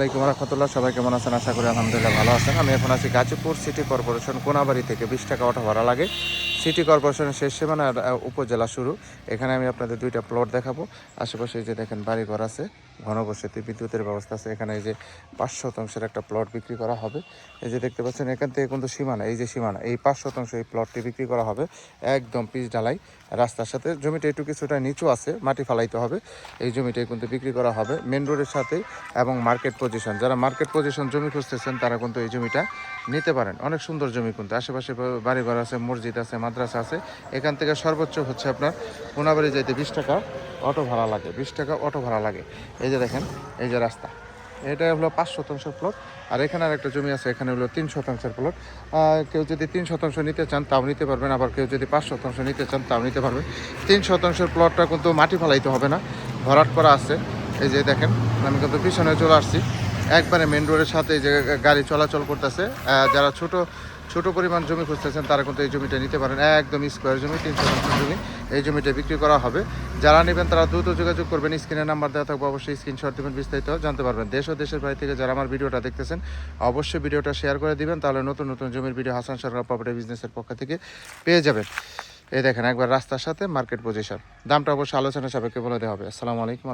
আসসালামু আলাইকুম রহমতুল্লাহ। সবাই কেমন আছেন? আশা করি আলহামদুলিল্লাহ ভালো আছেন। আমি এখন আছি গাজীপুর সিটি কর্পোরেশন কোনাবাড়ি থেকে 20 টাকা অটো ভাড়া লাগে। সিটি কর্পোরেশনের শেষ সীমানা আর উপজেলা শুরু। এখানে আমি আপনাদের দুইটা প্লট দেখাবো। আশেপাশে এই যে দেখেন বাড়িঘর আছে, ঘনবসতি, বিদ্যুতের ব্যবস্থা আছে। এখানে এই যে 5 শতাংশের একটা প্লট বিক্রি করা হবে। এই যে দেখতে পাচ্ছেন এখান থেকে কিন্তু সীমানা, এই যে সীমানা, এই 5 শতাংশ এই প্লটটি বিক্রি করা হবে একদম পিচ ঢালাই রাস্তার সাথে। জমিটা একটু কিছুটা নিচু আছে, মাটি ফালাইতে হবে। এই জমিটাই কিন্তু বিক্রি করা হবে মেন রোডের সাথেই এবং মার্কেট পজিশন। যারা মার্কেট পজিশন জমি খুঁজতেছেন তারা কিন্তু এই জমিটা নিতে পারেন। অনেক সুন্দর জমি, কিন্তু আশেপাশে বাড়িঘর আছে, মসজিদ আছে, মাদ্রাসা আছে। এখান থেকে সর্বোচ্চ হচ্ছে আপনার কোনাবাড়ি যাইতে 20 টাকা অটো ভাড়া লাগে, 20 টাকা অটো ভাড়া লাগে। এই যে দেখেন, এই যে রাস্তা, এটা হলো 5 শতাংশের প্লট। আর এখানে আর একটা জমি আছে, এখানে হলো 3 শতাংশের প্লট। কেউ যদি 3 শতাংশ নিতে চান তাও নিতে পারবেন, আবার কেউ যদি 5 শতাংশ নিতে চান তাও নিতে পারবেন। 3 শতাংশের প্লটটা কিন্তু মাটি ফালাইতে হবে না, ভরাট করা আছে। এই যে দেখেন, আমি কিন্তু পিছনে চলে আসছি, একবারে মেন রোডের সাথে এই যে গাড়ি চলাচল করতেছে। যারা ছোট পরিমাণ জমি খুঁজতেছেন তারা কিন্তু এই জমিটা নিতে পারেন। একদম স্কোয়ার জমি, 3 শতাংশ জমি, এই জমিটা বিক্রি করা হবে। যারা নেবেন তারা দ্রুত যোগাযোগ করবেন, স্ক্রিনে নাম্বার দেওয়া থাকবে, অবশ্যই স্ক্রিনশট দেবেন, বিস্তারিত জানতে পারবেন। দেশ ও দেশের বাইরে থেকে যারা আমার ভিডিওটা দেখতেছেন অবশ্যই ভিডিওটা শেয়ার করে দিবেন, তাহলে নতুন নতুন জমির ভিডিও হাসান সরকার প্রপার্টি বিজনেসের পক্ষ থেকে পেয়ে যাবেন। এই দেখেন একবার রাস্তার সাথে মার্কেট পজিশন। দামটা অবশ্যই আলোচনা সাপেক্ষে বলে দেওয়া হবে। আসসালামু আলাইকুম।